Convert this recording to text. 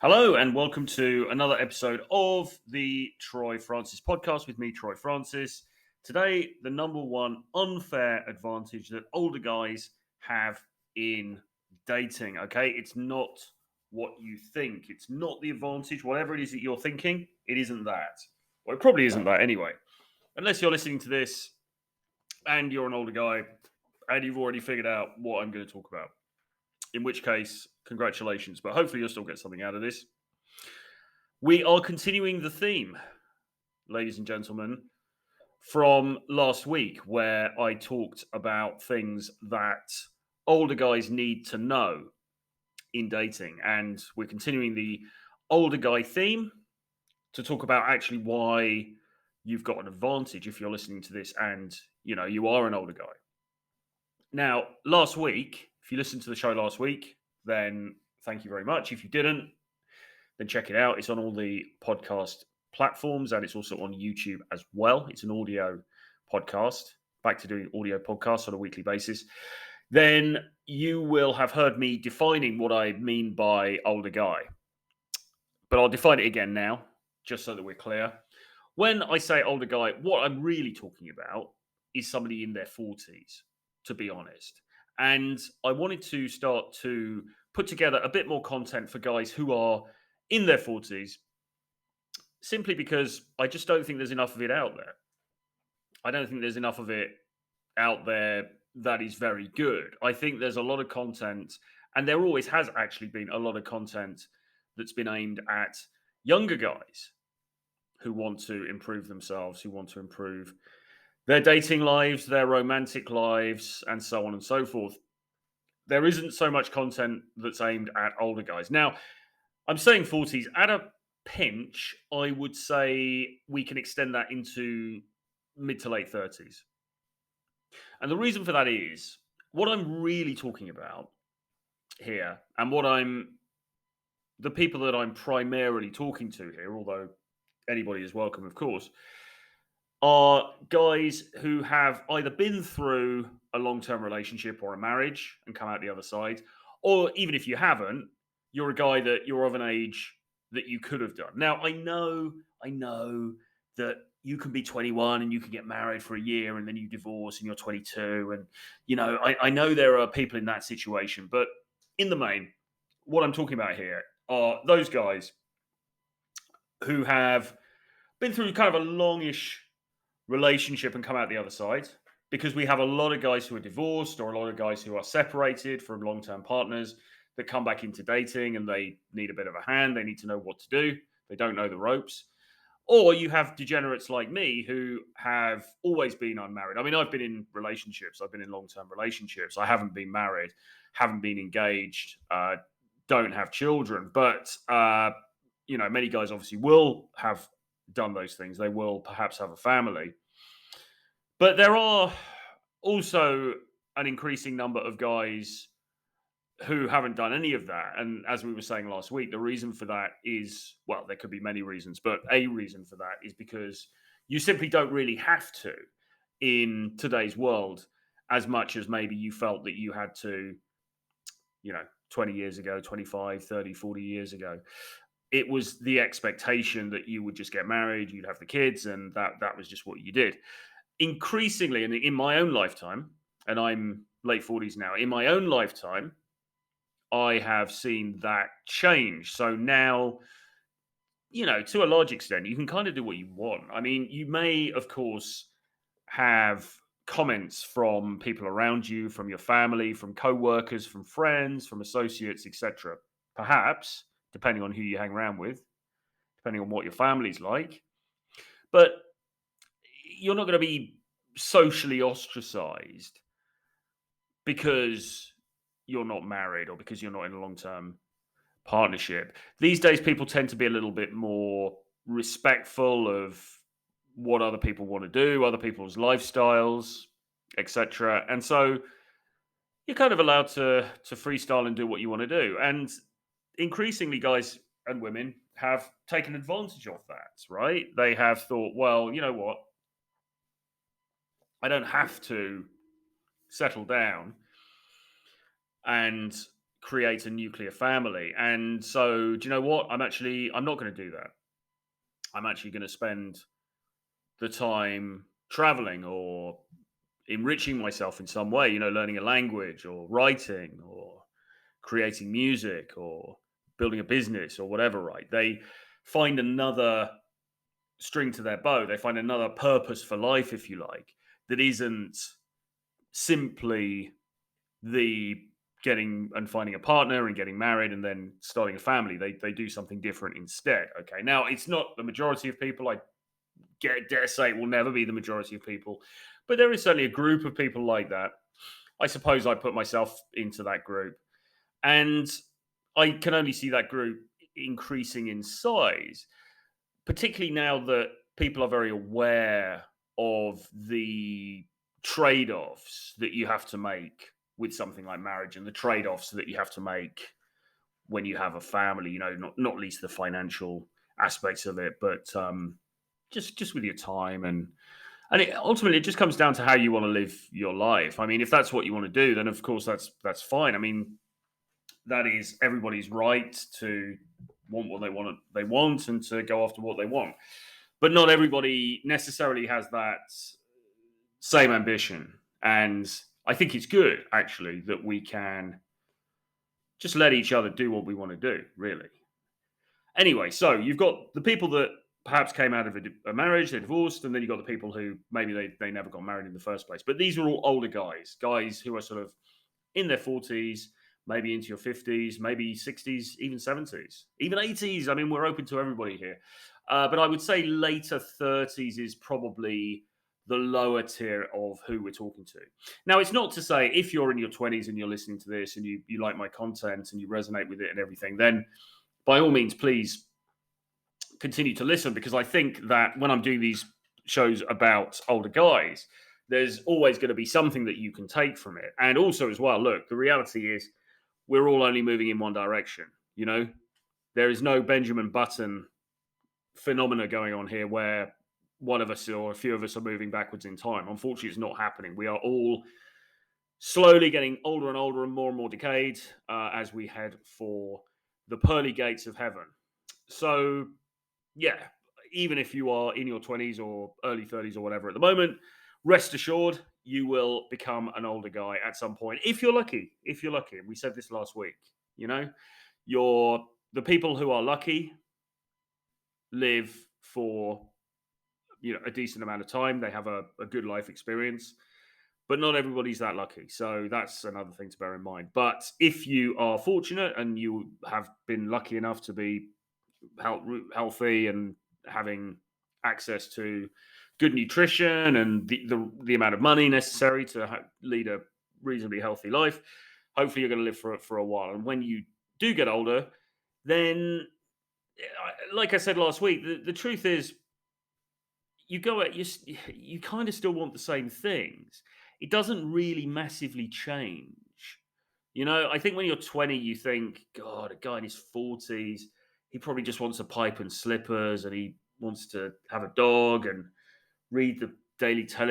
Hello and welcome to another episode of the Troy Francis podcast with me, Troy Francis. Today, the number one unfair advantage that older guys have in dating. Okay, it's not what you think. It's not the advantage. Whatever it is that you're thinking, it isn't that. Well, it probably isn't that anyway. Unless you're listening to this and you're an older guy and you've already figured out what I'm going to talk about. In which case, congratulations. But hopefully you'll still get something out of this. We are continuing the theme, ladies and gentlemen, from last week, where I talked about things that older guys need to know in dating. And we're continuing the older guy theme to talk about actually why you've got an advantage if you're listening to this and, you are an older guy. Now, last week, if you listened to the show last week, then thank you very much. If you didn't, then check it out. It's on all the podcast platforms and it's also on YouTube as well. It's an audio podcast, back to doing audio podcasts on a weekly basis. Then you will have heard me defining what I mean by older guy. But I'll define it again now, just so that we're clear. When I say older guy, what I'm really talking about is somebody in their 40s, to be honest. And I wanted to start to put together a bit more content for guys who are in their 40s, simply because I just don't think there's enough of it out there. I don't think there's enough of it out there that is very good. I think there's a lot of content, and there always has actually been a lot of content that's been aimed at younger guys who want to improve themselves, who want to improve their dating lives, their romantic lives, and so on and so forth. There isn't so much content that's aimed at older guys. Now, I'm saying 40s. At a pinch, I would say we can extend that into mid to late 30s. And the reason for that is what I'm really talking about here, and the people that I'm primarily talking to here, although anybody is welcome, of course, are guys who have either been through a long-term relationship or a marriage and come out the other side, or even if you haven't, you're a guy that you're of an age that you could have done. Now, I know that you can be 21 and you can get married for a year and then you divorce and you're 22. And, I know there are people in that situation. But in the main, what I'm talking about here are those guys who have been through kind of a longish relationship and come out the other side. Because we have a lot of guys who are divorced or a lot of guys who are separated from long-term partners that come back into dating and they need a bit of a hand. They need to know what to do. They don't know the ropes. Or you have degenerates like me who have always been unmarried. I mean, I've been in relationships. I've been in long-term relationships. I haven't been married, haven't been engaged, don't have children. But, many guys obviously will have done those things. They will perhaps have a family. But there are also an increasing number of guys who haven't done any of that. And as we were saying last week, the reason for that is, well, there could be many reasons, but a reason for that is because you simply don't really have to in today's world as much as maybe you felt that you had to, 20 years ago, 25, 30, 40 years ago. It was the expectation that you would just get married, you'd have the kids, and that was just what you did. Increasingly, and in my own lifetime, and I'm late 40s now, in my own lifetime, I have seen that change. So now, to a large extent, you can kind of do what you want. I mean, you may, of course, have comments from people around you, from your family, from co-workers, from friends, from associates, etc. Perhaps, depending on who you hang around with, depending on what your family's like. But you're not going to be socially ostracized because you're not married or because you're not in a long-term partnership. These days, people tend to be a little bit more respectful of what other people want to do, other people's lifestyles, etc. And so you're kind of allowed to freestyle and do what you want to do. And increasingly, guys and women have taken advantage of that, right? They have thought, well, you know what? I don't have to settle down and create a nuclear family. And so, do you know what? I'm not going to do that. I'm actually going to spend the time traveling or enriching myself in some way, learning a language or writing or creating music or building a business or whatever, right? They find another string to their bow. They find another purpose for life, if you like, that isn't simply the getting and finding a partner and getting married and then starting a family. They do something different instead. Okay. Now it's not the majority of people. I dare say it will never be the majority of people, but there is certainly a group of people like that. I suppose I put myself into that group. And I can only see that group increasing in size, particularly now that people are very aware of the trade offs that you have to make with something like marriage and the trade offs that you have to make when you have a family, not least the financial aspects of it, but just with your time and ultimately it just comes down to how you want to live your life. I mean, if that's what you want to do, then of course that's fine. I mean, that is everybody's right to want what they want and to go after what they want. But not everybody necessarily has that same ambition. And I think it's good actually that we can just let each other do what we want to do, really. Anyway, so you've got the people that perhaps came out of a marriage, they're divorced, and then you've got the people who maybe they never got married in the first place. But these are all older guys who are sort of in their 40s, maybe into your 50s, maybe 60s, even 70s, even 80s. I mean, we're open to everybody here. But I would say later 30s is probably the lower tier of who we're talking to. Now, it's not to say if you're in your 20s and you're listening to this and you like my content and you resonate with it and everything, then by all means, please continue to listen, because I think that when I'm doing these shows about older guys, there's always going to be something that you can take from it. And also, as well, look, the reality is we're all only moving in one direction. There is no Benjamin Button phenomena going on here where one of us or a few of us are moving backwards in time. Unfortunately, it's not happening. We are all slowly getting older and more decayed as we head for the pearly gates of heaven. So, yeah, even if you are in your 20s or early 30s or whatever at the moment, rest assured you will become an older guy at some point if you're lucky. If you're lucky, and we said this last week, the people who are lucky live for a decent amount of time. They have a good life experience, but not everybody's that lucky. So that's another thing to bear in mind. But if you are fortunate and you have been lucky enough to be healthy and having access to good nutrition and the amount of money necessary to lead a reasonably healthy life, hopefully you're going to live for a while. And when you do get older, then, like I said last week, the truth is you kind of still want the same things. It doesn't really massively change. I think when you're 20, you think, God, a guy in his 40s, he probably just wants a pipe and slippers and he wants to have a dog and read the Daily Telegraph